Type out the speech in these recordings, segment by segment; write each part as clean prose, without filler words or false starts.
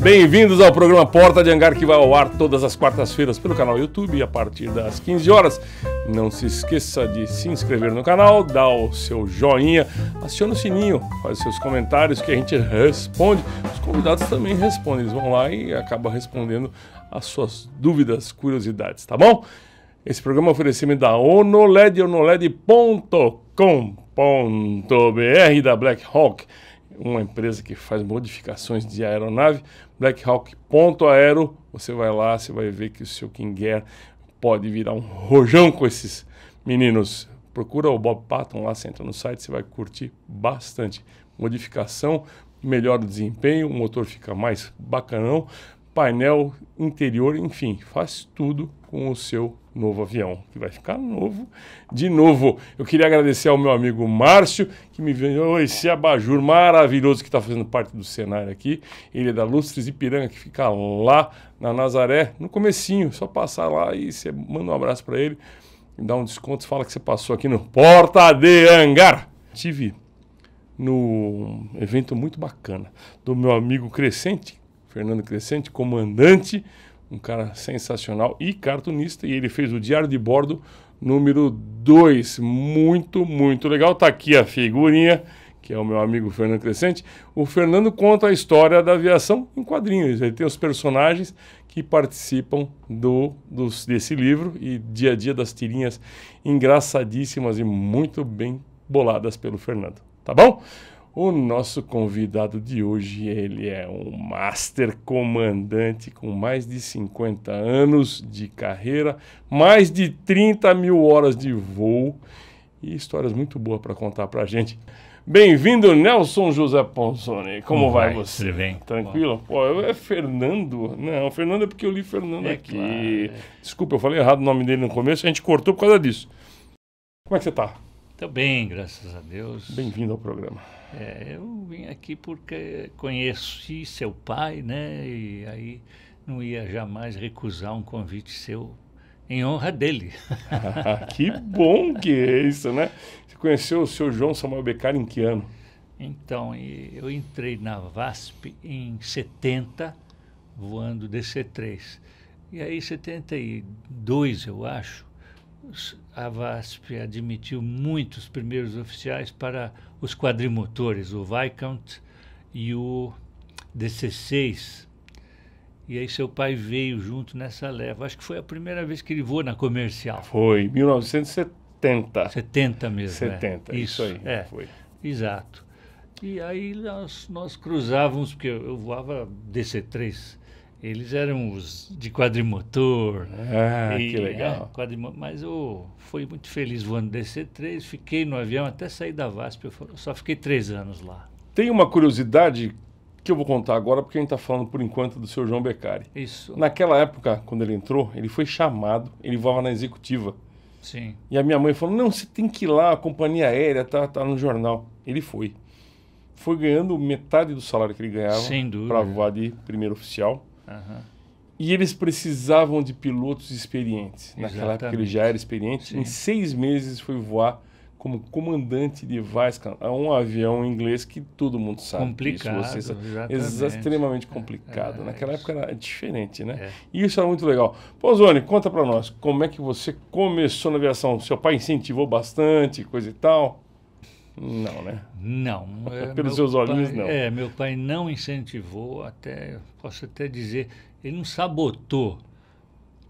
Bem-vindos ao programa Porta de Hangar, que vai ao ar todas as quartas-feiras pelo canal YouTube a partir das 15 horas. Não se esqueça de se inscrever no canal, dar o seu joinha, aciona o sininho, faz seus comentários que a gente responde. Os convidados também respondem, eles vão lá e acabam respondendo as suas dúvidas, curiosidades, tá bom? Esse programa é um oferecimento da Onoled, onoled.com.br, da Black Hawk, uma empresa que faz modificações de aeronave, blackhawk.aero. Você vai lá, você vai ver que o seu King Air pode virar um rojão com esses meninos. Procura o Bob Patton lá, você entra no site, você vai curtir bastante. Modificação, melhor desempenho, o motor fica mais bacanão, painel interior, enfim, faz tudo com o seu novo avião, que vai ficar novo de novo. Eu queria agradecer ao meu amigo Márcio, que me enviou esse abajur maravilhoso que está fazendo parte do cenário aqui. Ele é da Lustres Ipiranga, que fica lá na Nazaré, no comecinho. Só passar lá e você manda um abraço para ele, dá um desconto, fala que você passou aqui no Porta de Hangar. Tive no evento muito bacana do meu amigo Crescente, Fernando Crescente, comandante, um cara sensacional e cartunista, e ele fez o Diário de Bordo número 2, muito legal. Tá aqui a figurinha, que é o meu amigo Fernando Crescente. O Fernando conta a história da aviação em quadrinhos, ele tem os personagens que participam desse livro e dia a dia das tirinhas engraçadíssimas e muito bem boladas pelo Fernando, tá bom? O nosso convidado de hoje, ele é um master comandante com mais de 50 anos de carreira, mais de 30 mil horas de voo e histórias muito boas para contar para a gente. Bem-vindo, Nelson José Ponzoni. Como vai você? Tudo bem. Tranquilo? Pô, é Fernando. Não, Fernando é porque eu li Fernando aqui. Claro. Desculpa, eu falei errado o nome dele no começo, a gente cortou por causa disso. Como é que você está? Estou bem, graças a Deus. Bem-vindo ao programa. Eu vim aqui porque conheci seu pai, né? E aí não ia jamais recusar um convite seu em honra dele. Que bom que é isso, né? Você conheceu o seu João Samuel Beccari em que ano? Então, eu entrei na VASP em 70, voando DC-3. E aí, em 72, eu acho, a VASP admitiu muitos primeiros oficiais para os quadrimotores, o Viscount e o DC-6. E aí seu pai veio junto nessa leva. Acho que foi a primeira vez que ele voou na comercial. Foi, 1970. 70 mesmo. 70, isso aí. Foi. Exato. E aí nós cruzávamos, porque eu voava DC-3. Eles eram os de quadrimotor. Que legal. Mas eu fui muito feliz voando DC-3, fiquei no avião até sair da VASP, eu só fiquei 3 anos lá. Tem uma curiosidade que eu vou contar agora, porque a gente está falando por enquanto do seu João Beccari. Isso. Naquela época, quando ele entrou, ele foi chamado, ele voava na executiva. Sim. E a minha mãe falou, não, você tem que ir lá, a companhia aérea tá no jornal. Ele foi. Foi ganhando metade do salário que ele ganhava para voar de primeiro oficial. Uhum. E eles precisavam de pilotos experientes. Exatamente. Naquela época ele já era experiente. Sim. Em 6 meses foi voar como comandante de Viscount, um avião inglês que todo mundo sabe. Complicado, extremamente complicado. Naquela época era diferente, né? É. E isso era muito legal. Ponzoni, conta pra nós, como é que você começou na aviação? Seu pai incentivou bastante, coisa e tal? Não, né? Não. Pelos seus olhinhos, não. Meu pai não incentivou, posso até dizer, ele não sabotou,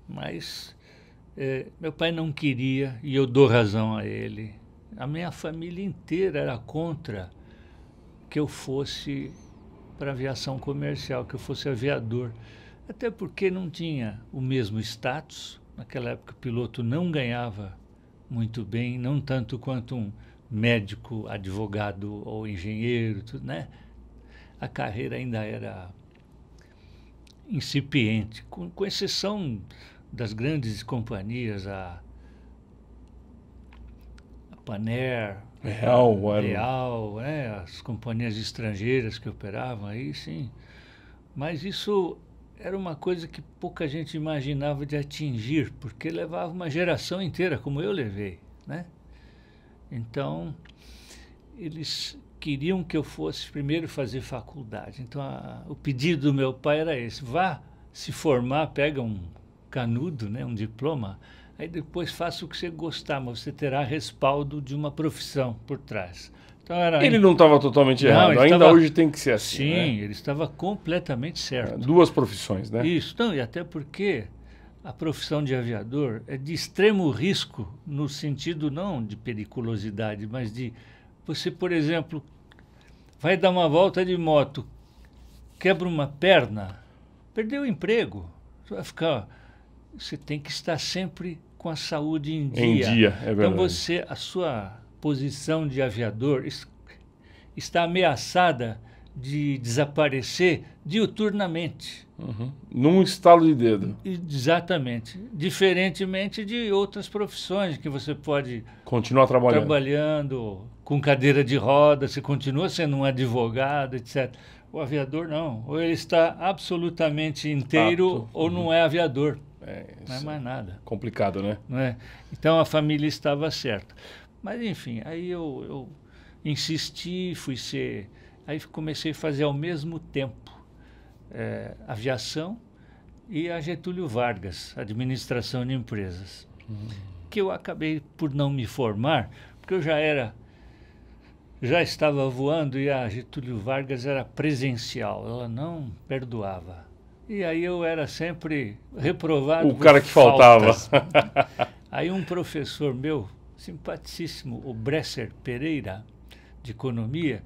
mas meu pai não queria, e eu dou razão a ele. A minha família inteira era contra que eu fosse para aviação comercial, que eu fosse aviador. Até porque não tinha o mesmo status. Naquela época o piloto não ganhava muito bem, não tanto quanto um médico, advogado ou engenheiro, tudo, né? A carreira ainda era incipiente, com exceção das grandes companhias, a Panair, Real, né? As companhias estrangeiras que operavam aí, sim. Mas isso era uma coisa que pouca gente imaginava de atingir, porque levava uma geração inteira, como eu levei, né? Então, eles queriam que eu fosse primeiro fazer faculdade. Então, o pedido do meu pai era esse: vá se formar, pega um canudo, né, um diploma, aí depois faça o que você gostar, mas você terá respaldo de uma profissão por trás. Então, ele não estava totalmente errado, ainda hoje tem que ser assim. Sim, né? Ele estava completamente certo. Duas profissões, né? Isso, não, e até porque a profissão de aviador é de extremo risco, no sentido não de periculosidade, mas de você, por exemplo, vai dar uma volta de moto, quebra uma perna, perdeu o emprego. Você vai ficar. Você tem que estar sempre com a saúde em dia. Em dia, é verdade. Então a sua posição de aviador está ameaçada de desaparecer diuturnamente. Num estalo de dedo. Exatamente. Diferentemente de outras profissões que você pode continuar trabalhando com cadeira de roda, você continua sendo um advogado, etc. O aviador não. Ou ele está absolutamente inteiro ou não é aviador. Não é mais nada. Complicado, né? Não é? Então a família estava certa. Mas enfim, aí eu insisti, aí comecei a fazer ao mesmo tempo aviação e a Getúlio Vargas, administração de empresas, que eu acabei por não me formar, porque eu já estava voando e a Getúlio Vargas era presencial, ela não perdoava. E aí eu era sempre reprovado. O cara que faltava. Aí um professor meu, simpaticíssimo, o Bresser Pereira, de economia,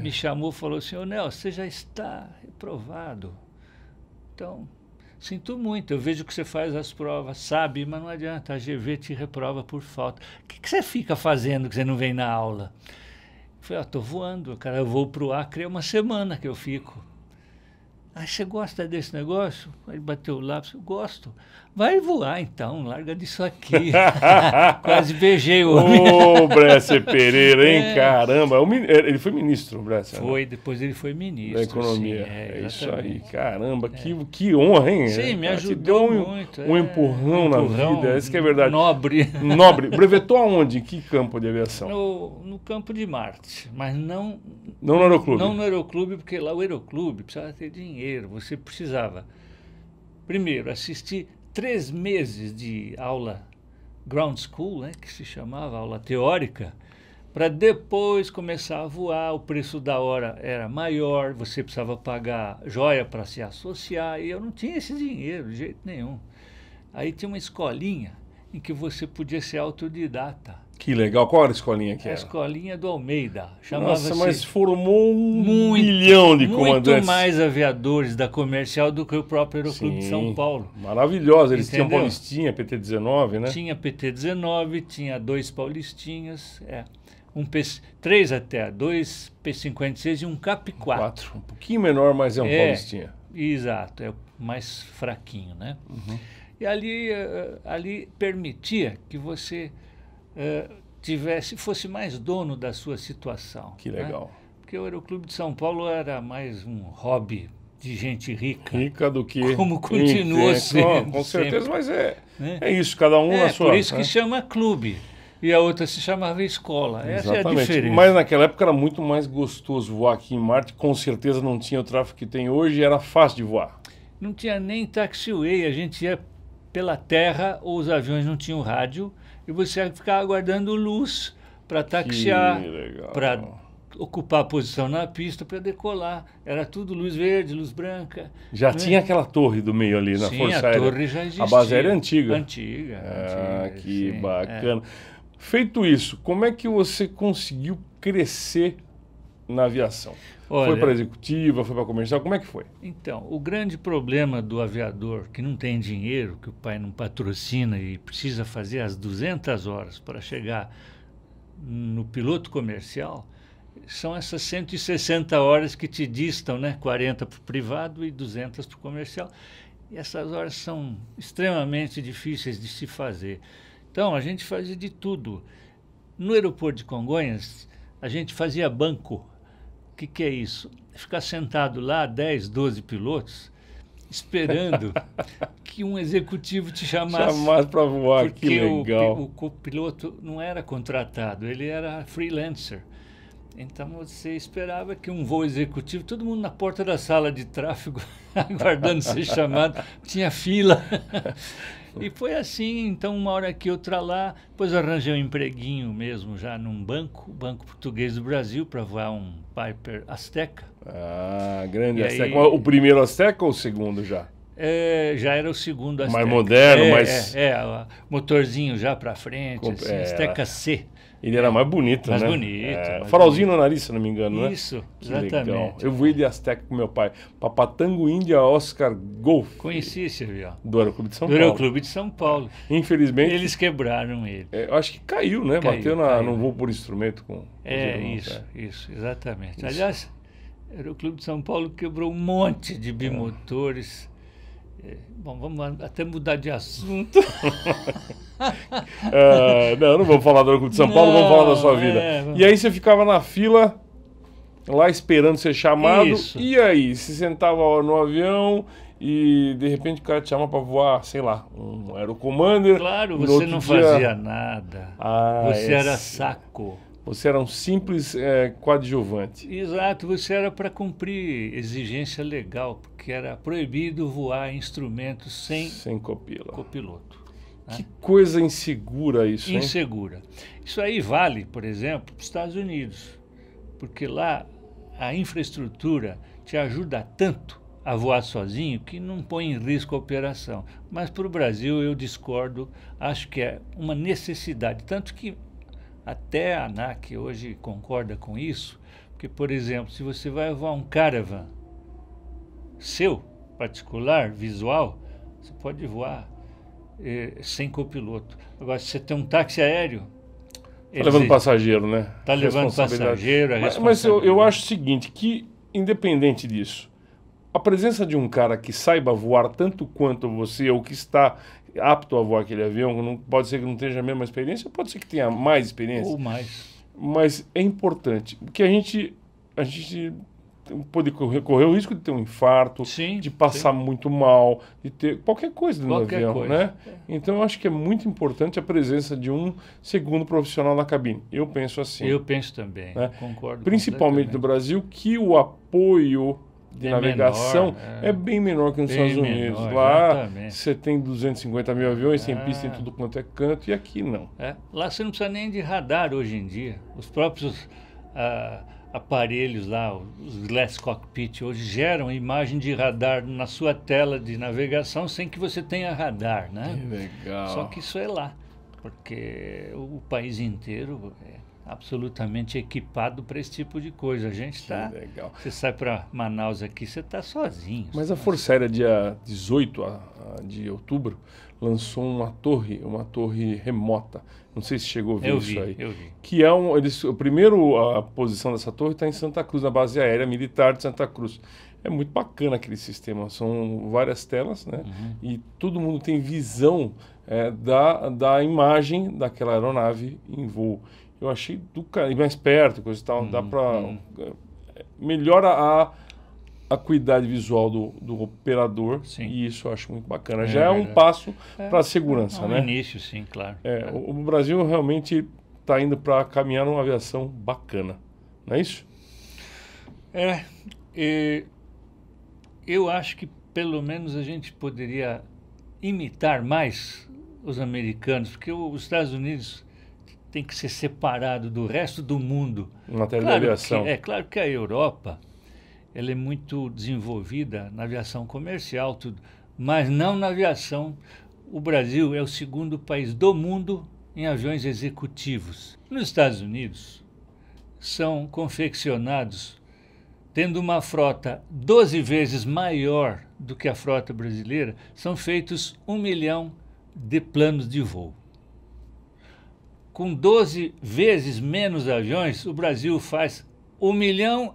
me chamou e falou assim: ô Nelson, você já está reprovado. Então, sinto muito, eu vejo que você faz as provas, sabe, mas não adianta, a GV te reprova por falta. O que você fica fazendo que você não vem na aula? Eu falei: estou voando, cara, eu vou para o Acre, é uma semana que eu fico. Ah, você gosta desse negócio? Aí bateu o lápis: eu gosto. Vai voar então, larga disso aqui. Quase beijei o homem. Ô, Bresser Pereira, hein? Caramba. Ele foi ministro, Bresser. Foi, depois ele foi ministro. Da economia. Sim, é isso aí, caramba. Que honra, hein? Sim, me ajudou muito. Um empurrão na vida, isso que é verdade. Nobre. Brevetou aonde? Em que campo de aviação? No campo de Marte, mas não no Aeroclube. Não no Aeroclube, porque lá o Aeroclube precisava ter dinheiro. Você precisava, primeiro, assistir 3 meses de aula ground school, né, que se chamava aula teórica, para depois começar a voar. O preço da hora era maior, você precisava pagar joia para se associar, e eu não tinha esse dinheiro de jeito nenhum. Aí tinha uma escolinha em que você podia ser autodidata. Que legal. Qual era a escolinha que era? A escolinha do Almeida. Nossa, mas formou um milhão de comandantes. Muito mais aviadores da comercial do que o próprio Aeroclube de São Paulo. Maravilhosa. Eles tinham Paulistinha, PT-19, né? Tinha PT-19, tinha 2 Paulistinhas, 3 até, 2 P-56 e um Cap-4. Um pouquinho menor, mas é um Paulistinha. Exato, é mais fraquinho, né? E ali permitia que você fosse mais dono da sua situação. Que legal. Né? Porque o Aeroclube de São Paulo era mais um hobby de gente rica. Rica do que... Como continua sendo. Com certeza, sempre. Mas é isso, cada um na sua... Por isso que chama clube. E a outra se chamava escola. Essa é a diferença. Mas naquela época era muito mais gostoso voar aqui em Marte. Com certeza não tinha o tráfego que tem hoje e era fácil de voar. Não tinha nem taxiway. A gente ia pela terra, ou os aviões não tinham rádio, e você ia ficar aguardando luz para taxiar, para ocupar a posição na pista, para decolar. Era tudo luz verde, luz branca. Já tinha aquela torre do meio ali na Força Aérea? Sim, a torre já existia. A base aérea é antiga? Antiga. Que bacana. Feito isso, como é que você conseguiu crescer na aviação? Olha, foi para executiva, foi para comercial, como é que foi? Então, o grande problema do aviador que não tem dinheiro, que o pai não patrocina e precisa fazer as 200 horas para chegar no piloto comercial, são essas 160 horas que te distam, né? 40 para o privado e 200 para o comercial. E essas horas são extremamente difíceis de se fazer. Então, a gente fazia de tudo. No aeroporto de Congonhas, a gente fazia banco. O que é isso? Ficar sentado lá, 10, 12 pilotos, esperando que um executivo te chamasse. Chamasse para voar, que legal. O copiloto não era contratado, ele era freelancer. Então você esperava que um voo executivo, todo mundo na porta da sala de tráfego, aguardando ser chamado, tinha fila. E foi assim, então uma hora aqui, outra lá, depois arranjei um empreguinho mesmo já num banco, Banco Português do Brasil, para voar um Piper Azteca. Ah, grande E Azteca. aí- O primeiro Azteca ou o segundo já? Já era o segundo Azteca. Mais moderno, mais... motorzinho já para frente, assim, Azteca C. Ele era mais bonito, Mais né? bonito, mais farolzinho no nariz, se não me engano, né? Isso, Que legal. exatamente. Eu voei de Azteca com meu pai. Papatango Índia Oscar Golf. Conheci esse avião. Do Aeroclube de São Do Paulo. Aeroclube de São Paulo. Infelizmente, Eles quebraram ele. eu acho que caiu, né? Caiu, Bateu caiu. num voo por instrumento com os irmãos, Isso, exatamente. Isso. Aliás, o Aeroclube de São Paulo quebrou um monte de bimotores. Bom, vamos até mudar de assunto. não vamos falar do Aeroclube de São Paulo, vamos falar da sua vida. Vamos. E aí você ficava na fila, lá esperando ser chamado. Isso. E aí, se sentava no avião e de repente o cara te chama para voar, sei lá, um Aerocommander. Claro, no você outro não dia- fazia nada. Você era esse- saco. Você era um simples coadjuvante. Exato, você era para cumprir exigência legal, porque era proibido voar instrumentos sem Sem copila. copiloto. Que coisa insegura isso, hein? Insegura. Isso aí vale, por exemplo, para os Estados Unidos, porque lá a infraestrutura te ajuda tanto a voar sozinho que não põe em risco a operação. Mas para o Brasil eu discordo, acho que é uma necessidade, tanto que até a ANAC hoje concorda com isso, porque, por exemplo, se você vai voar um Caravan seu, particular, visual, você pode voar sem copiloto. Agora, se você tem um táxi aéreo... Tá levando passageiro, né? Tá levando Responsabilidade. passageiro, a Mas eu responsabilidade. acho o seguinte, que independente disso, a presença de um cara que saiba voar tanto quanto você, ou que está apto a voar aquele avião, não, pode ser que não tenha a mesma experiência, pode ser que tenha mais experiência, Ou mais. mas é importante, porque a gente pode correr o risco de ter um infarto, Sim, de passar muito mal, de ter qualquer coisa no Qualquer avião, coisa. né? Então eu acho que é muito importante a presença de um segundo profissional na cabine. Eu penso assim. Eu penso também, Né? concordo. Principalmente no completamente. Brasil, que o apoio de É navegação menor, é bem menor que nos Bem Estados Unidos. menor, Lá exatamente. você tem 250 mil aviões, tem Ah. pista em tudo quanto é canto, e aqui não. Lá você não precisa nem de radar hoje em dia. Os próprios aparelhos lá, os Glass Cockpit, hoje geram imagem de radar na sua tela de navegação sem que você tenha radar, né? Legal. Só que isso é lá, porque o país inteiro é absolutamente equipado para esse tipo de coisa. A gente está... Legal. Você sai para Manaus aqui, você está sozinho. Mas a Força Aérea, dia 18 de outubro, lançou uma torre remota. Não sei se chegou a ver isso aí. Eu vi. Que é a posição dessa torre está em Santa Cruz, na base aérea militar de Santa Cruz. É muito bacana aquele sistema, são várias telas, né? E todo mundo tem visão da imagem daquela aeronave em voo. Eu achei mais perto, coisa e tal, dá para melhora a qualidade visual do operador. Sim. E isso eu acho muito bacana. É Já é um verdade. passo para a segurança, No né? início, sim, claro. O Brasil realmente está indo para caminhar numa aviação bacana, não é isso? Eu acho que pelo menos a gente poderia imitar mais os americanos, porque os Estados Unidos tem que ser separado do resto do mundo. Em matéria de aviação. Claro que a Europa ela é muito desenvolvida na aviação comercial, tudo, mas não na aviação. O Brasil é o segundo país do mundo em aviões executivos. Nos Estados Unidos, são confeccionados, tendo uma frota 12 vezes maior do que a frota brasileira, são feitos 1 milhão de planos de voo. Com 12 vezes menos aviões, o Brasil faz 1,5 milhão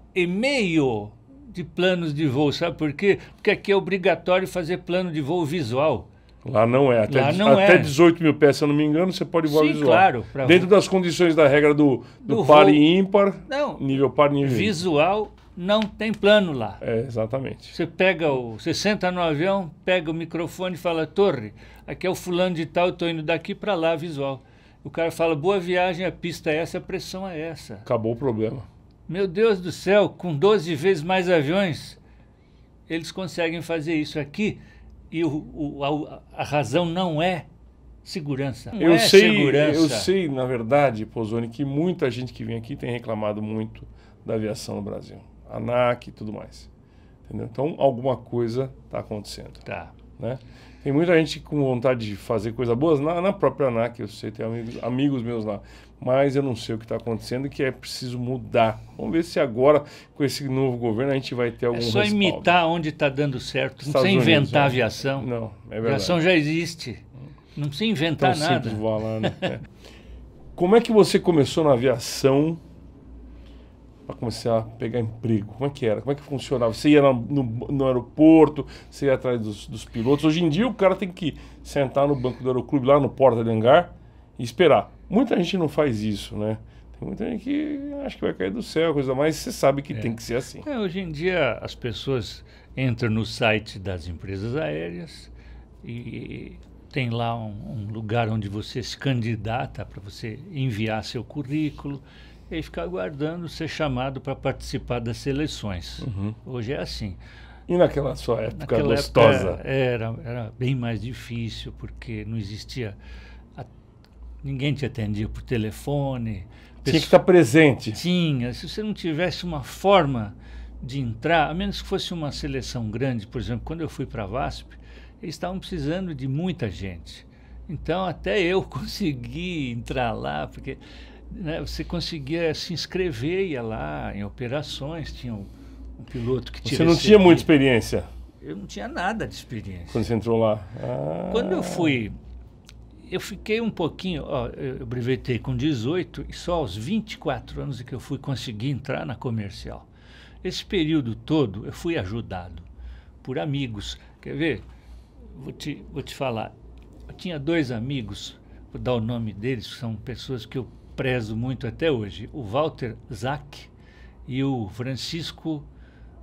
de planos de voo. Sabe por quê? Porque aqui é obrigatório fazer plano de voo visual. Lá não é. Lá não até é. 18 mil pés, se eu não me engano, você pode voar Sim, visual. claro. Dentro das condições da regra do Do par voo. e ímpar, Não, nível par e nível ímpar. visual não tem plano lá. Exatamente. Você senta no avião, pega o microfone e fala, Torre, aqui é o fulano de tal, eu estou indo daqui para lá, visual. O cara fala, boa viagem, a pista é essa, a pressão é essa. Acabou o problema. Meu Deus do céu, com 12 vezes mais aviões, eles conseguem fazer isso aqui e a razão não é segurança. Não Eu é sei, segurança. eu sei, na verdade, Pozzoni, que muita gente que vem aqui tem reclamado muito da aviação no Brasil. ANAC e tudo mais. Entendeu? Então, alguma coisa está acontecendo. Tá. Né? Tem muita gente com vontade de fazer coisas boas na própria ANAC, eu sei, tem amigos meus lá. Mas eu não sei o que está acontecendo e que é preciso mudar. Vamos ver se agora, com esse novo governo, a gente vai ter algum É só respaldo. imitar onde está dando certo. Não Estados precisa Unidos, inventar é. aviação. Não, é verdade. Aviação já existe. Não precisa inventar Tão nada. simples voar lá, né? É. Como é que você começou na aviação para começar a pegar emprego? Como é que era? Como é que funcionava? Você ia no aeroporto, você ia atrás dos pilotos. Hoje em dia o cara tem que sentar no banco do aeroclube, lá no porta de hangar, e esperar. Muita gente não faz isso, né? Tem muita gente que acha que vai cair do céu, coisa mais. Você sabe que tem que ser assim. Hoje em dia as pessoas entram no site das empresas aéreas e tem lá um lugar onde você se candidata para você enviar seu currículo e aí ficar aguardando ser chamado para participar das seleções. Uhum. Hoje é assim. E naquela sua época Naquela gostosa? época era bem mais difícil, porque não existia... Ninguém te atendia por telefone. Tinha que estar presente. Tinha. Se você não tivesse uma forma de entrar, a menos que fosse uma seleção grande, por exemplo, quando eu fui para a VASP, eles estavam precisando de muita gente. Então, até eu consegui entrar lá, porque né, você conseguia se inscrever, ia lá em operações, tinha um piloto que te Você não tinha muita experiência? Eu não tinha nada de experiência. Quando você entrou lá? Quando eu fui... Eu fiquei um pouquinho, eu brevetei com 18 e só aos 24 anos é que eu fui conseguir entrar na comercial. Esse período todo eu fui ajudado por amigos. Quer ver? Vou te falar. Eu tinha 2 amigos, vou dar o nome deles, que são pessoas que eu prezo muito até hoje. O Walter Zack e o Francisco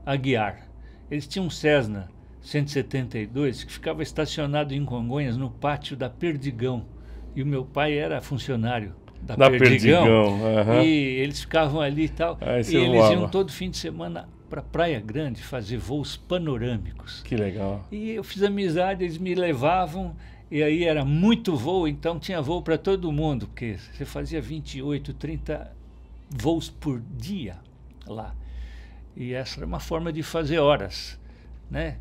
Aguiar. Eles tinham um Cessna 172 que ficava estacionado em Congonhas no pátio da Perdigão, e o meu pai era funcionário da Perdigão, uhum. E eles ficavam ali e tal, e eles iam todo fim de semana para Praia Grande fazer voos panorâmicos. Que legal. E eu fiz amizade, eles me levavam, e aí era muito voo, então tinha voo para todo mundo, porque você fazia 28, 30 voos por dia lá, e essa era uma forma de fazer horas, né?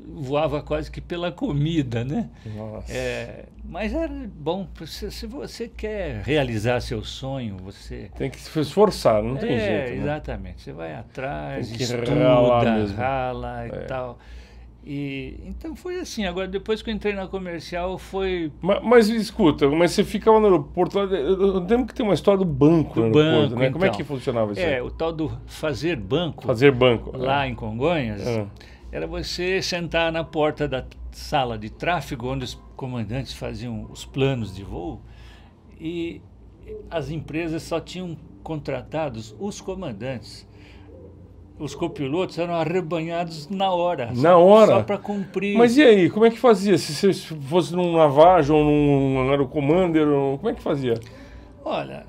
Voava quase que pela comida, né? Nossa. Mas era bom, se você quer realizar seu sonho, você... Tem que se esforçar, não tem jeito. Né? Exatamente, você vai atrás, tem que estuda, rala e tal. Então foi assim. Agora, depois que eu entrei na comercial, foi... Mas escuta, mas você ficava no aeroporto, eu lembro que tem uma história do banco no aeroporto, né? Então, como é que funcionava isso aí? O tal do fazer banco. Fazer banco. Lá em Congonhas... Era você sentar na porta da sala de tráfego, onde os comandantes faziam os planos de voo, e as empresas só tinham contratados os comandantes. Os copilotos eram arrebanhados na hora. Na hora? Só para cumprir. Mas e aí, como é que fazia? Se você fosse num Navage ou num Aerocommander, como é que fazia? Olha,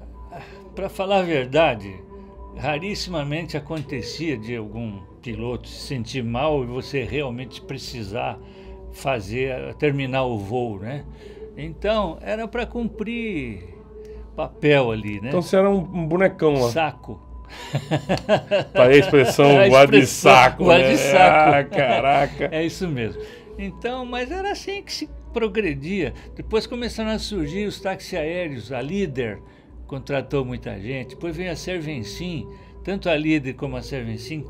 para falar a verdade, rarissimamente acontecia de algum piloto se sentir mal e você realmente precisar terminar o voo, né? Então, era para cumprir papel ali, né? Então você era um bonecão lá. Saco. Para a expressão guarda de saco, guarda de saco. Ah, caraca. É isso mesmo. Então, mas era assim que se progredia. Depois começaram a surgir os táxis aéreos, a Líder contratou muita gente, depois veio a Servencim, tanto a Líder como a Servencim,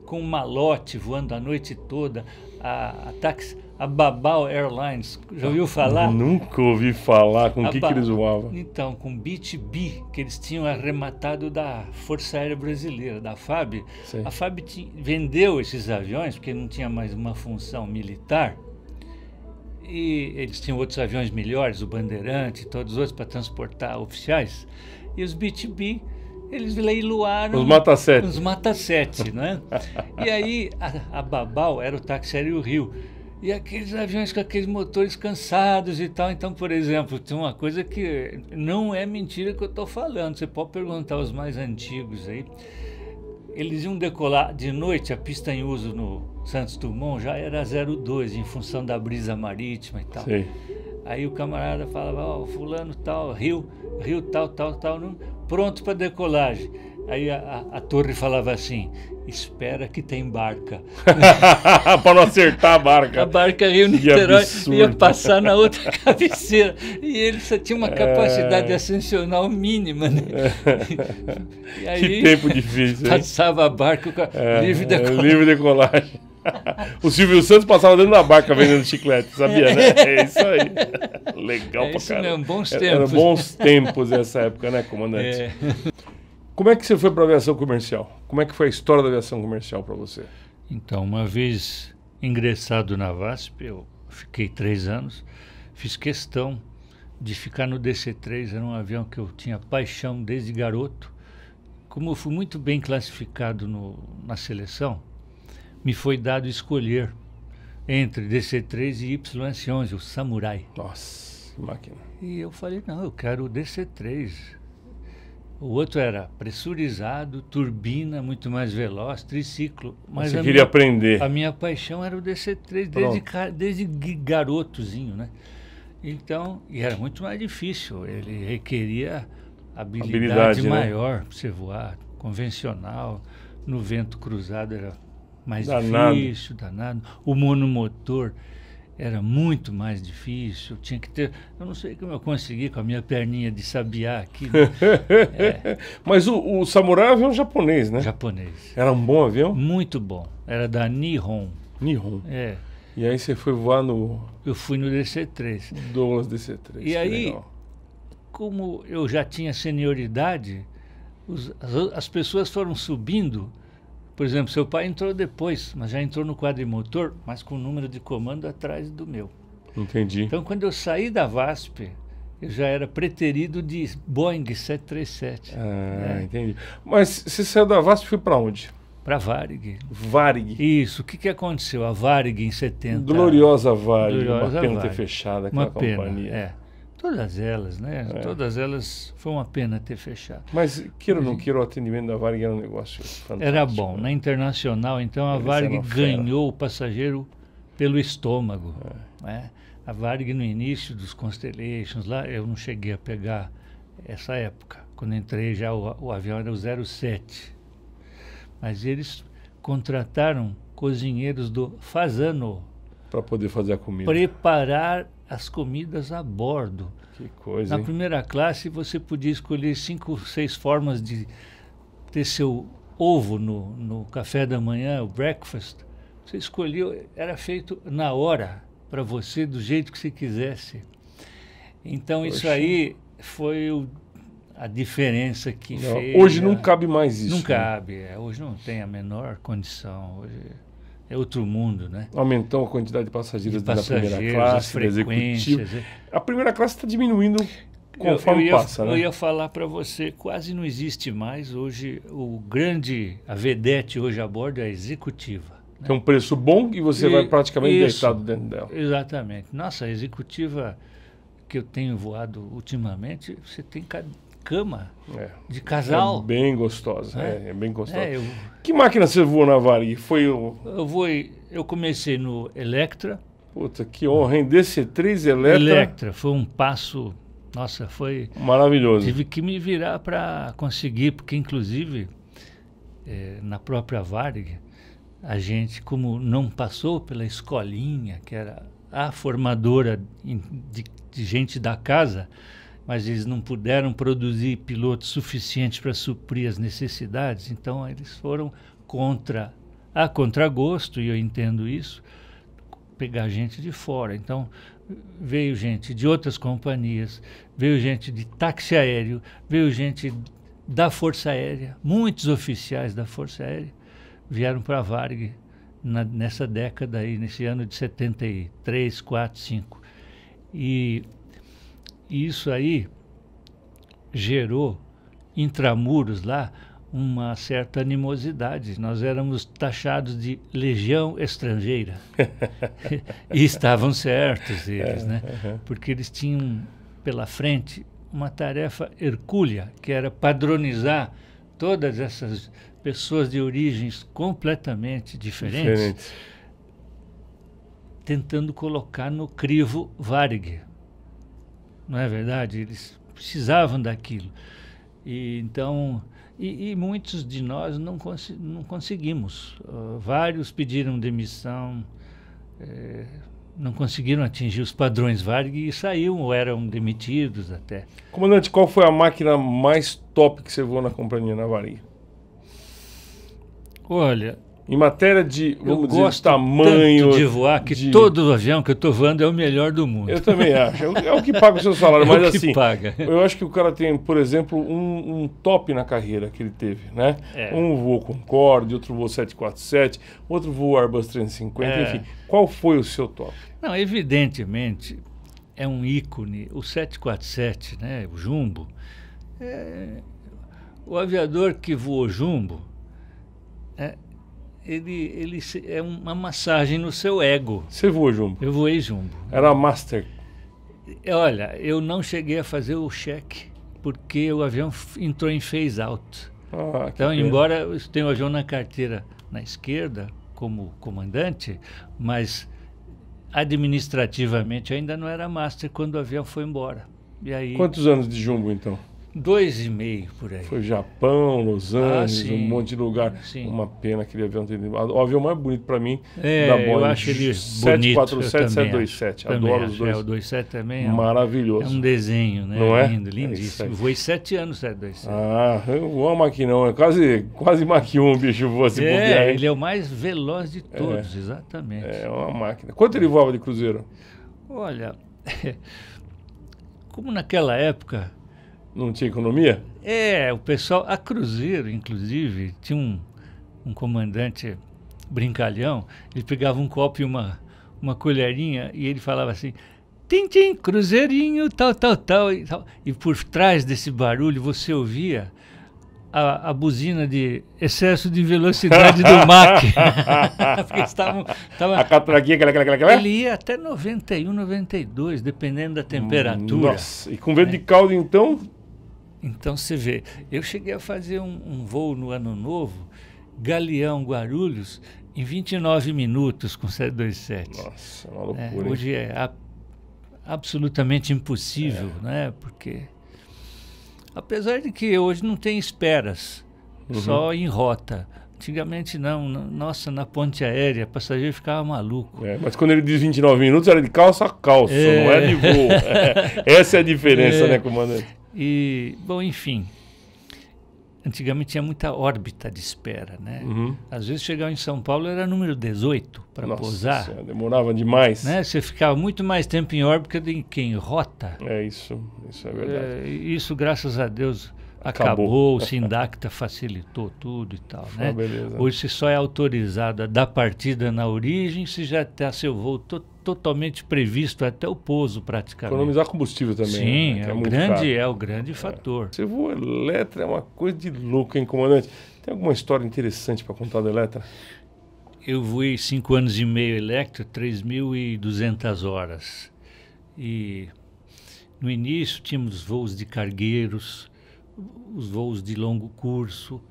com malote voando a noite toda, a Babao Airlines, já ouviu falar? Nunca ouvi falar, com o que eles voavam? Então, com BTB, que eles tinham arrematado da Força Aérea Brasileira, da FAB. Sim. A FAB vendeu esses aviões, porque não tinha mais uma função militar, e eles tinham outros aviões melhores, o Bandeirante e todos os outros, para transportar oficiais, e os BTB... Eles leiloaram... Os Mata-7. Os Mata-7, né? E aí, a Babao era o táxi aéreo Rio. E aqueles aviões com aqueles motores cansados e tal. Então, por exemplo, tem uma coisa que não é mentira que eu estou falando. Você pode perguntar aos mais antigos aí. Eles iam decolar de noite, a pista em uso no Santos Dumont já era 02, em função da brisa marítima e tal. Sim. Aí o camarada falava, ó, fulano tal, Rio tal, pronto para decolagem. Aí a torre falava assim, espera que tem barca. Para não acertar a barca. A barca Rio-Niterói ia passar na outra cabeceira. E ele só tinha uma capacidade ascensional mínima, né? E aí, que tempo difícil, hein? Passava a barca com a livre decolagem. Livre decolagem. O Silvio Santos passava dentro da barca vendendo chiclete, sabia, né? É isso aí. Legal pra caramba. Mesmo, bons tempos. Eram bons tempos essa época, né, comandante? Como é que você foi para a aviação comercial? Como é que foi a história da aviação comercial para você? Então, uma vez ingressado na VASP, eu fiquei 3 anos, fiz questão de ficar no DC-3, era um avião que eu tinha paixão desde garoto. Como eu fui muito bem classificado na seleção, me foi dado escolher entre DC-3 e YS-11, o Samurai. Nossa, que máquina. E eu falei, não, eu quero o DC-3. O outro era pressurizado, turbina, muito mais veloz, triciclo. Mas você queria aprender. A minha paixão era o DC-3, desde garotozinho, né? Então, e era muito mais difícil, ele requeria habilidade maior, né? Para você voar, convencional, no vento cruzado era mais difícil, danado. O monomotor era muito mais difícil, tinha que ter... Eu não sei como eu consegui com a minha perninha de sabiá aqui. Né? Mas o Samurai é um avião japonês, né? Japonês. Era um bom avião? Muito bom. Era da Nihon. Nihon. É. E aí você foi voar no... Eu fui no DC-3. Douglas DC-3. E aí, legal. Como eu já tinha senioridade, as pessoas foram subindo. Por exemplo, seu pai entrou depois, mas já entrou no quadrimotor, mas com o número de comando atrás do meu. Entendi. Então, quando eu saí da VASP, eu já era preterido de Boeing 737. Entendi. Mas você saiu da VASP e foi para onde? Para a Varig. Varig. Isso. O que aconteceu? A Varig em 70... Gloriosa Varig. Gloriosa uma pena Varig. ter fechado aquela companhia. Todas elas, né? Todas elas, foi uma pena ter fechado. Mas, queira ou não queira, o atendimento da Varig era um negócio fantástico. Era bom. Né? Na internacional, então, a Varig ganhou o passageiro pelo estômago. Né? A Varig, no início dos Constellations, lá, eu não cheguei a pegar essa época. Quando entrei, já o avião era o 07. Mas eles contrataram cozinheiros do Fasano. Para poder fazer a comida. Preparar as comidas a bordo. Que coisa, Na primeira classe, você podia escolher 5, 6 formas de ter seu ovo no café da manhã, o breakfast. Você escolheu, era feito na hora, para você, do jeito que você quisesse. Então, Poxa. Isso aí foi a diferença que fez. Hoje não cabe mais isso. Não cabe. Hoje não tem a menor condição. Hoje é outro mundo, né? Aumentou a quantidade de passageiros da primeira classe, da executiva. A primeira classe está diminuindo conforme passa, né? Eu ia falar para você, quase não existe mais. Hoje, a vedete hoje a bordo é a executiva. Né? Tem um preço bom e você vai praticamente deitado dentro dela. Exatamente. Nossa, a executiva que eu tenho voado ultimamente, você tem cama de casal. É bem gostosa, é bem gostosa. Que máquina você voou na Varig? Eu comecei no Electra. Puta, que honra, hein? DC-3 Electra. Electra, foi um passo, nossa, foi... Maravilhoso. Tive que me virar para conseguir, porque inclusive, na própria Varig, a gente, como não passou pela escolinha, que era a formadora de gente da casa, mas eles não puderam produzir pilotos suficientes para suprir as necessidades, então eles foram a contragosto, e eu entendo isso, pegar gente de fora. Então veio gente de outras companhias, veio gente de táxi aéreo, veio gente da Força Aérea, muitos oficiais da Força Aérea vieram para a Varig nessa década aí, nesse ano de 73, 4, 5. E isso aí gerou, intramuros lá, uma certa animosidade. Nós éramos taxados de legião estrangeira. E estavam certos eles, né? Porque eles tinham pela frente uma tarefa hercúlea, que era padronizar todas essas pessoas de origens completamente diferentes, tentando colocar no crivo Varig. Não é verdade? Eles precisavam daquilo. E então, muitos de nós não conseguimos. Vários pediram demissão, não conseguiram atingir os padrões Varig e saíram ou eram demitidos até. Comandante, qual foi a máquina mais top que você voou na companhia, na Varig? Olha, em matéria de, vamos dizer, de tamanho de voar, que todo avião que eu estou voando é o melhor do mundo. Eu também acho. É o que paga o seu salário. Mas assim, paga. Eu acho que o cara tem, por exemplo, um top na carreira que ele teve, né? Um voou Concorde, outro voou 747, outro voou Airbus 350, enfim. Qual foi o seu top? Não, evidentemente, é um ícone. O 747, né? O Jumbo. O aviador que voou Jumbo, ele é uma massagem no seu ego. Você voou Jumbo? Eu voei Jumbo. Era Master? Olha, eu não cheguei a fazer o cheque, porque o avião entrou em phase out. Então, embora eu tenha o avião na carteira na esquerda, como comandante, mas administrativamente ainda não era Master quando o avião foi embora. E aí, quantos anos de Jumbo, então? 2,5 por aí. Foi Japão, Los Angeles, um monte de lugar. Sim. Uma pena aquele avião ter ido. O avião mais bonito para mim da Boeing. Eu acho ele bonito. 747, 727. Adoro os dois. O 27 também maravilhoso. É um desenho, né? Não é? Lindo, lindíssimo. Voei 7 anos 727. Eu vou a Mach-1, é quase Mach-1, bicho, voa se bobear. Ele é o mais veloz de todos, exatamente. É uma máquina. Quanto ele voava de cruzeiro? Olha, como naquela época... Não tinha economia? O pessoal, a Cruzeiro, inclusive, tinha um comandante brincalhão, ele pegava um copo e uma colherinha e ele falava assim, tim, cruzeirinho, tal. E por trás desse barulho você ouvia a buzina de excesso de velocidade do Mach. Porque a catraquinha, ele ia até 91, 92, dependendo da temperatura. Nossa, e com vento de caldo, então... Então você vê, eu cheguei a fazer um voo no Ano Novo, Galeão, Guarulhos, em 29 minutos com 727. Nossa, uma loucura. Hoje é absolutamente impossível, né? Porque, apesar de que hoje não tem esperas, só em rota. Antigamente não, nossa, na ponte aérea, o passageiro ficava maluco. Mas quando ele diz 29 minutos, era de calça a calça, não é de voo. Essa é a diferença, né, comandante? Bom, enfim, antigamente tinha muita órbita de espera, né? Às vezes chegava em São Paulo era número 18 para pousar. Senhora, demorava demais. Né? Você ficava muito mais tempo em órbita do que em rota. Isso é verdade. Isso, graças a Deus, acabou. O Sindacta facilitou tudo e tal, né? Beleza. Hoje você só é autorizado a dar partida na origem se já está seu voo totalmente previsto até o pouso, praticamente. Economizar combustível também. Sim, né? é o grande fator. Você voa Eletra é uma coisa de louco, hein, comandante? Tem alguma história interessante para contar da Eletra? Eu voei 5 anos e meio Electra, 3.200 horas. E no início tínhamos voos de cargueiros, os voos de longo curso.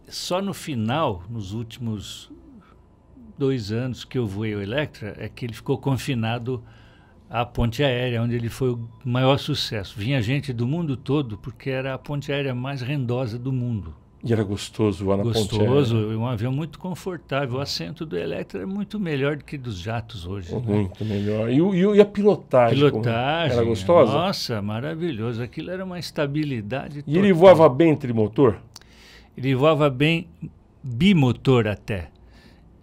Só no final, nos últimos 2 anos que eu voei o Electra, é que ele ficou confinado à ponte aérea, onde ele foi o maior sucesso. Vinha gente do mundo todo, porque era a ponte aérea mais rendosa do mundo. E era gostoso voar na ponte aérea. Gostoso, um avião muito confortável. O assento do Electra é muito melhor do que dos jatos hoje. Muito melhor. E a pilotagem? Pilotagem. Era gostosa? Nossa, maravilhoso. Aquilo era uma estabilidade total. E ele voava bem trimotor? Ele voava bem bimotor até.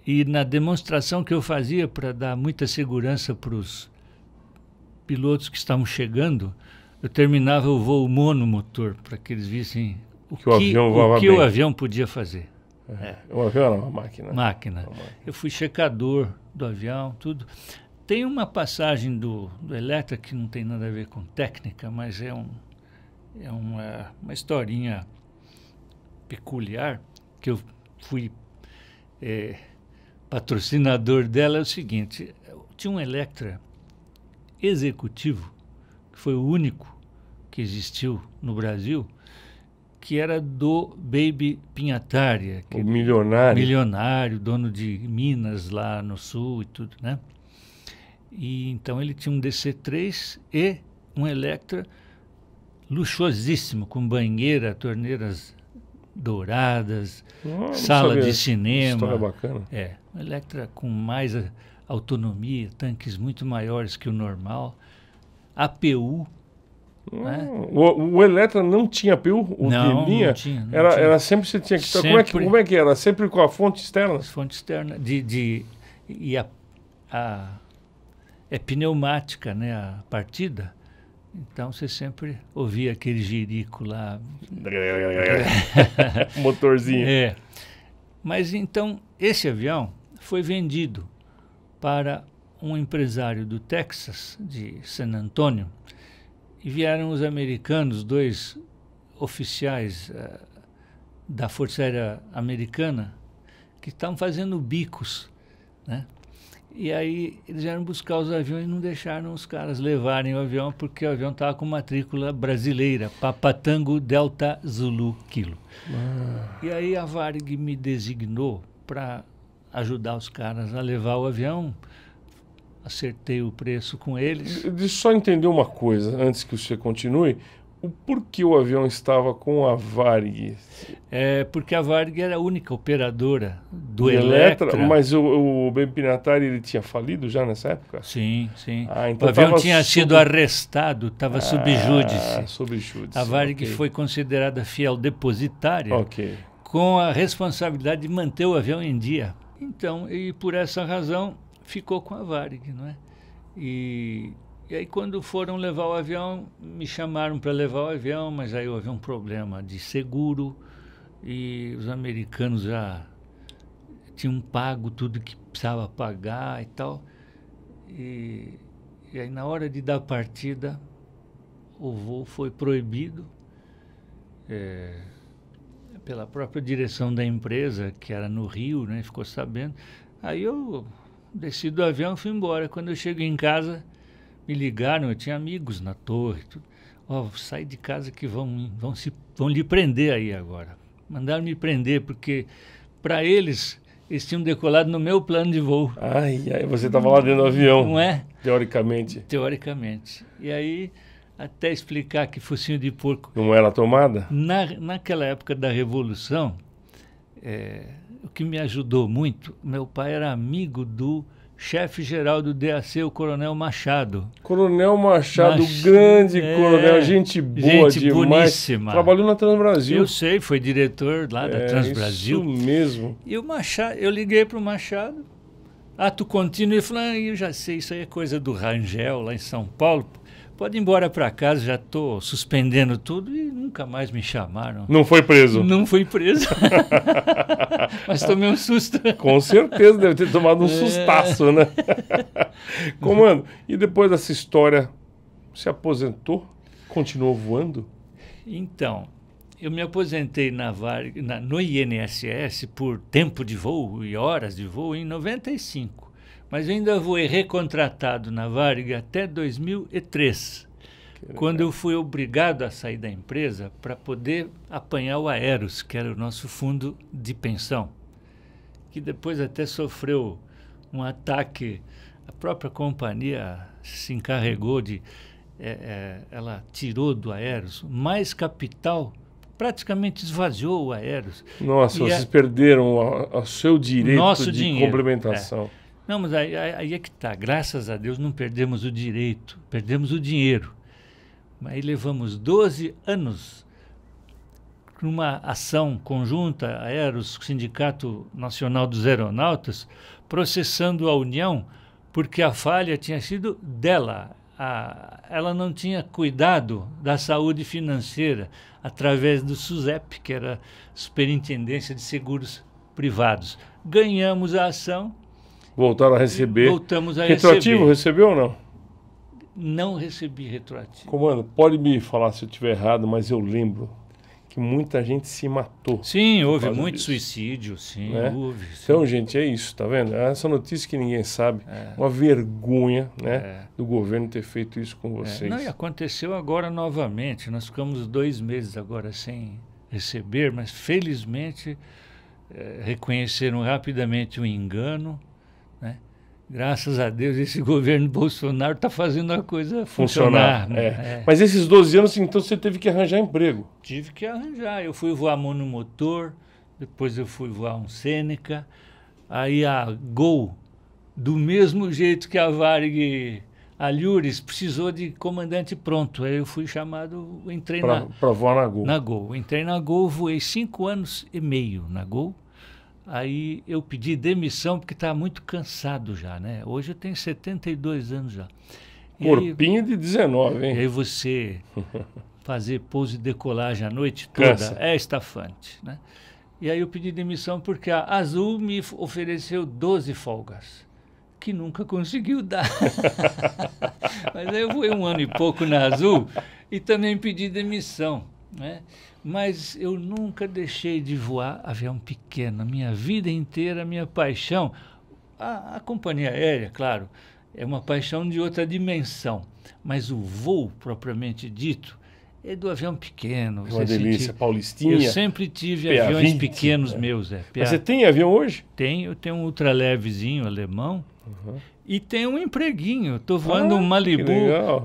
E na demonstração que eu fazia para dar muita segurança para os pilotos que estavam chegando, eu terminava o voo monomotor, para que eles vissem o que o avião podia fazer. O avião era uma máquina. Máquina. Eu fui checador do avião, tudo. Tem uma passagem do Electra que não tem nada a ver com técnica, mas é uma historinha peculiar, que eu fui patrocinador dela, é o seguinte: tinha um Electra executivo, que foi o único que existiu no Brasil, que era do Baby Pinhatari, O milionário. milionário, dono de Minas lá no sul e tudo, né? E então ele tinha um DC-3 e um Electra luxuosíssimo, com banheira, torneiras douradas, Não sala sabia. de cinema. História bacana. Um Electra com mais autonomia, tanques muito maiores que o normal, APU. Né? O Electra não tinha APU? O Não, de linha? não tinha. Era sempre você tinha que... Como é que era? Sempre com a fonte externa? Fonte externa. E é pneumática, né, a partida. Então você sempre ouvia aquele jirico lá. Motorzinho. Mas então esse avião foi vendido para um empresário do Texas, de San Antonio, e vieram os americanos, 2 oficiais da Força Aérea Americana, que estavam fazendo bicos, né? E aí eles vieram buscar os aviões e não deixaram os caras levarem o avião, porque o avião estava com matrícula brasileira, Papatango Delta Zulu Kilo. E aí a Varig me designou para ajudar os caras a levar o avião. Acertei o preço com eles. Deixa eu só entender uma coisa, antes que você continue. O porquê o avião estava com a Varig? Porque a Varig era a única operadora do Electra. Electra. Mas o Baby Pinhatari, ele tinha falido já nessa época? Sim. Então o avião tinha sido arrestado, estava sob júdice. Sob júdice. A Varig foi considerada fiel depositária, com a responsabilidade de manter o avião em dia. Então, e por essa razão, ficou com a Varig, não é? E aí quando foram levar o avião, me chamaram para levar o avião, mas aí houve um problema de seguro e os americanos já tinham pago tudo que precisava pagar e tal. E aí na hora de dar partida, o voo foi proibido pela própria direção da empresa, que era no Rio, né? Ficou sabendo. Aí eu desci do avião e fui embora. Quando eu cheguei em casa, me ligaram, eu tinha amigos na torre. Sai de casa que vão lhe prender aí agora. Mandaram me prender, porque para eles tinham decolado no meu plano de voo. Ai, você estava lá dentro do avião. Não é? Teoricamente. Teoricamente. E aí, até explicar que focinho de porco... Não era tomada? Naquela época da Revolução, o que me ajudou muito, meu pai era amigo do chefe-geral do DAC, o Coronel Machado. Coronel Machado, grande coronel, gente boa gente demais. Boníssima. Trabalhou na Transbrasil. Eu sei, foi diretor lá da Transbrasil. Isso mesmo. E o Machado, eu liguei para o Machado, ato contínuo, e falei, eu já sei, isso aí é coisa do Rangel, lá em São Paulo. Pode ir embora para casa, já estou suspendendo tudo, e nunca mais me chamaram. Não foi preso? Não fui preso. Mas tomei um susto. Com certeza, deve ter tomado um sustaço, né? Comando, e depois dessa história, se aposentou? Continuou voando? Então, eu me aposentei no INSS por tempo de voo e horas de voo em 95. Mas eu ainda voei recontratado na Varig até 2003, quando eu fui obrigado a sair da empresa para poder apanhar o Aeros, que era o nosso fundo de pensão, que depois até sofreu um ataque. A própria companhia se encarregou de... ela tirou do Aeros mais capital, praticamente esvaziou o Aeros. Nossa, vocês perderam o seu direito de complementação. Não, mas aí é que está. Graças a Deus não perdemos o direito, perdemos o dinheiro. Aí levamos 12 anos numa ação conjunta, Aeros, Sindicato Nacional dos Aeronautas, processando a União, porque a falha tinha sido dela. Ela não tinha cuidado da saúde financeira através do SUSEP, que era a Superintendência de Seguros Privados. Ganhamos a ação. Voltaram a receber. Voltamos a retroativo, recebeu ou não? Não recebi retroativo. Comando, pode me falar se eu estiver errado, mas eu lembro que muita gente se matou. Sim, houve causa muito disso. suicídio, sim, Né? houve. Sim. Então, gente, é isso, tá vendo? Essa notícia que ninguém sabe, uma vergonha, né, do governo ter feito isso com vocês. Não, e aconteceu agora novamente. Nós ficamos 2 meses agora sem receber, mas felizmente reconheceram rapidamente o engano, né? Graças a Deus, esse governo Bolsonaro está fazendo a coisa funcionar. Né? Mas esses 12 anos, então, você teve que arranjar emprego. Tive que arranjar. Eu fui voar monomotor, depois eu fui voar um Seneca, aí a Gol, do mesmo jeito que a Varig Alhures, precisou de comandante pronto. Aí eu fui chamado, entrei para voar na Gol. Na Gol. Entrei na Gol, voei 5 anos e meio na Gol. Aí eu pedi demissão porque estava muito cansado já, né? Hoje eu tenho 72 anos já. Corpinho de 19, hein? E aí você fazer pouso e decolagem a noite toda Cansa. é estafante, né? E aí eu pedi demissão porque a Azul me ofereceu 12 folgas, que nunca conseguiu dar. Mas aí eu voei 1 ano e pouco na Azul e também pedi demissão, né? Mas eu nunca deixei de voar avião pequeno. A minha vida inteira, a minha paixão, a companhia aérea, claro, é uma paixão de outra dimensão. Mas o voo, propriamente dito, é do avião pequeno. Uma delícia, Paulistinha. Eu sempre tive PA20, aviões pequenos meus. Mas você tem avião hoje? Eu tenho um ultralevezinho alemão. E tem um empreguinho. Estou voando um Malibu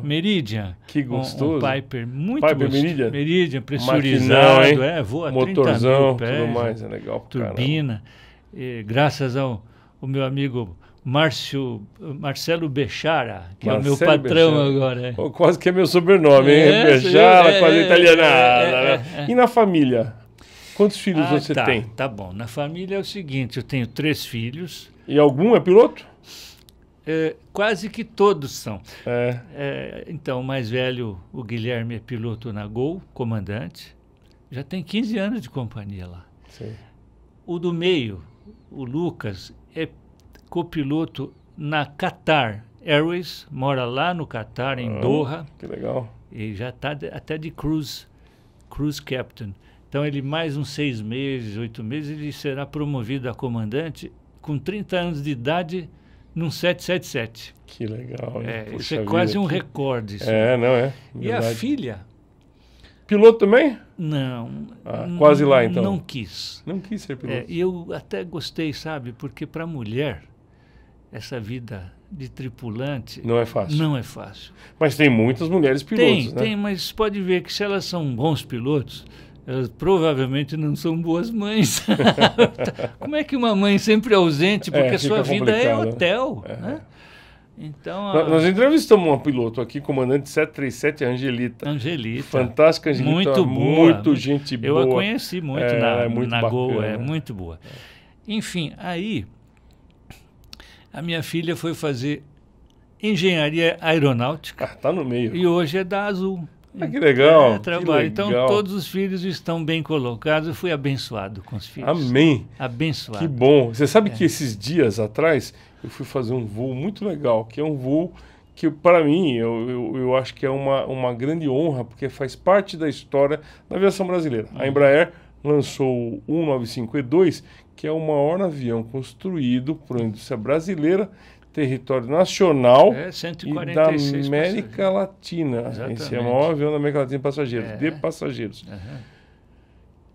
Meridian. Que gostoso. Um Piper muito Piper gostoso. Meridian, pressurizado. Voa motorzão, 30 mil pés, tudo mais. É legal. Turbina. Graças ao meu amigo Marcelo Bechara, que é o meu patrão Bechara. Agora. Quase que é meu sobrenome, hein? Bechara, quase italianada. E na família? Quantos filhos você tem? Tá bom. Na família é o seguinte, eu tenho 3 filhos. E algum é piloto? Quase que todos são. Então, o mais velho, o Guilherme, é piloto na Gol, comandante. Já tem 15 anos de companhia lá. Sim. O do meio, o Lucas, é copiloto na Qatar Airways, mora lá no Qatar, em Doha. Que legal. E já está até de cruise captain. Então, ele mais uns 6 meses, 8 meses, ele será promovido a comandante com 30 anos de idade num 777. Que legal. Isso é quase um recorde. Isso. Não é? E a filha? Piloto também? Não. Quase lá, então. Não quis. Não quis ser piloto. E eu até gostei, sabe? Porque para a mulher, essa vida de tripulante... Não é fácil. Não é fácil. Mas tem muitas mulheres pilotos, né? Tem, mas pode ver que se elas são bons pilotos, elas provavelmente não são boas mães. Como é que uma mãe sempre ausente, porque a sua vida é hotel, né? Então, nós entrevistamos uma piloto aqui, comandante 737, Angelita. Fantástica Angelita. Muito boa. Muito gente boa. Eu a conheci muito na Gol, muito boa. Enfim, aí a minha filha foi fazer engenharia aeronáutica. Tá no meio. E hoje é da Azul. Que legal. Trabalho. Então, todos os filhos estão bem colocados. Eu fui abençoado com os filhos. Amém. Abençoado. Que bom. Você sabe que esses dias atrás eu fui fazer um voo muito legal, que é um voo que, para mim, eu acho que é uma grande honra, porque faz parte da história da aviação brasileira. A Embraer lançou o 195E2, que é o maior avião construído por uma indústria brasileira, território nacional e da América Latina. Exatamente. Esse é o maior avião da América Latina de passageiros.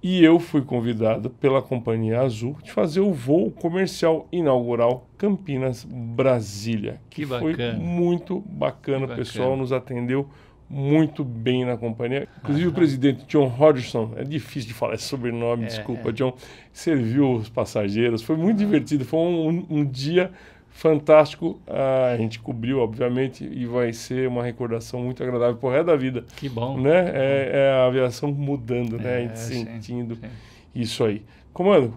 E eu fui convidado pela Companhia Azul de fazer o voo comercial inaugural Campinas-Brasília. Que bacana. Foi muito bacana. O pessoal nos atendeu muito bem na companhia. Inclusive o presidente John Hodgson, é difícil de falar esse sobrenome, desculpa, John, serviu os passageiros. Foi muito divertido. Foi um dia fantástico. A gente cobriu, obviamente, e vai ser uma recordação muito agradável pro resto da vida. Que bom. Né? É a aviação mudando, né? A gente sentindo isso aí. Comando,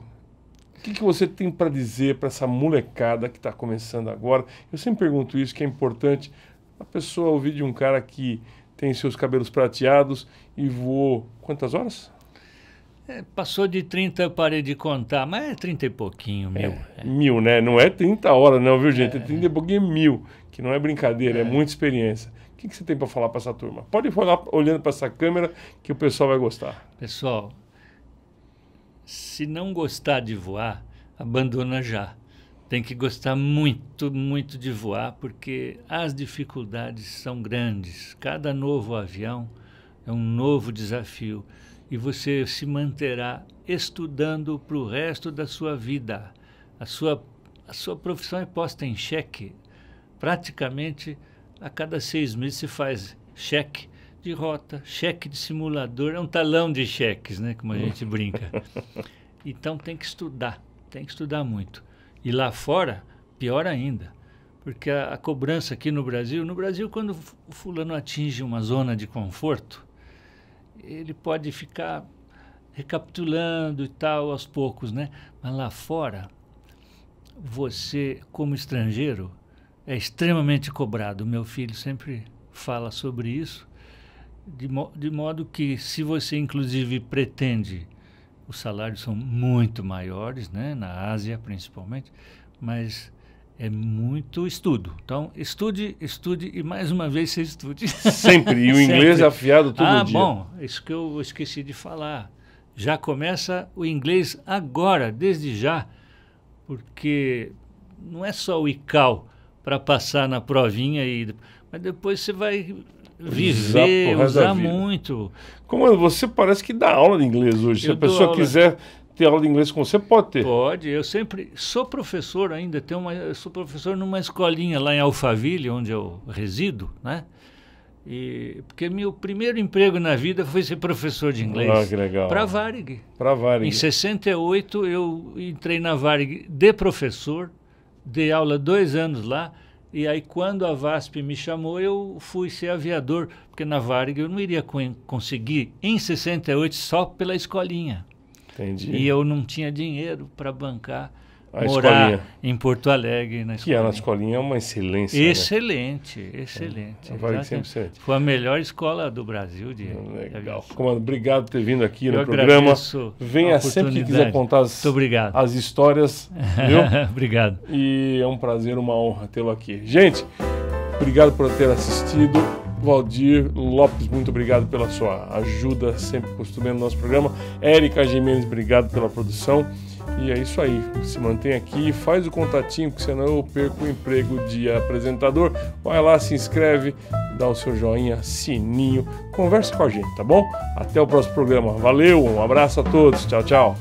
o que você tem para dizer para essa molecada que está começando agora? Eu sempre pergunto isso, que é importante a pessoa ouvir de um cara que tem seus cabelos prateados e voou quantas horas? Passou de 30, eu parei de contar, mas é 30 e pouquinho, 1000. 1000, né? Não é 30 horas não, viu, gente? É 30 e pouquinho, 1000, que não é brincadeira, é muita experiência. que você tem para falar para essa turma? Pode falar olhando para essa câmera que o pessoal vai gostar. Pessoal, se não gostar de voar, abandona já. Tem que gostar muito, muito de voar, porque as dificuldades são grandes. Cada novo avião é um novo desafio e você se manterá estudando para o resto da sua vida. A sua profissão é posta em xeque. Praticamente a cada 6 meses se faz cheque de rota, cheque de simulador, é um talão de cheques, né, como a gente brinca. Então tem que estudar muito. E lá fora, pior ainda, porque a cobrança aqui no Brasil, quando o fulano atinge uma zona de conforto, ele pode ficar recapitulando e tal aos poucos, né? Mas lá fora, você, como estrangeiro, é extremamente cobrado. O meu filho sempre fala sobre isso, de modo que, se você, inclusive, pretende, os salários são muito maiores, né? Na Ásia, principalmente, mas é muito estudo. Então, estude e, mais uma vez, você estude. Sempre. E o inglês é afiado todo dia. Bom, isso que eu esqueci de falar. Já começa o inglês agora, desde já, porque não é só o ICAO para passar na provinha, mas depois você vai viver, usar muito. Como você parece que dá aula de inglês hoje. Se a pessoa quiser ter aula de inglês com você, pode ter. Pode. Eu sempre sou professor ainda. Eu sou professor numa escolinha lá em Alphaville, onde eu resido, né? Porque meu primeiro emprego na vida foi ser professor de inglês. Ah, que legal. Para a Varig. Em 68 eu entrei na Varig de professor, dei aula 2 anos lá, e aí quando a VASP me chamou eu fui ser aviador, porque na Varig eu não iria conseguir em 68 só pela escolinha. Entendi. E eu não tinha dinheiro para bancar morar em Porto Alegre na escolinha. Que na escolinha é uma excelência. Excelente. A Varig sempre excelente. Foi a melhor escola do Brasil de Legal. Comando, obrigado por ter vindo aqui no programa. Venha sempre que quiser contar as histórias. Viu? Obrigado. E é um prazer, uma honra tê-lo aqui. Gente, obrigado por ter assistido. Valdir Lopes, muito obrigado pela sua ajuda, sempre costumeiro no nosso programa. Érica Gimenez, obrigado pela produção. E é isso aí, se mantém aqui, faz o contatinho, porque senão eu perco o emprego de apresentador. Vai lá, se inscreve, dá o seu joinha, sininho, conversa com a gente, tá bom? Até o próximo programa. Valeu, um abraço a todos, tchau, tchau.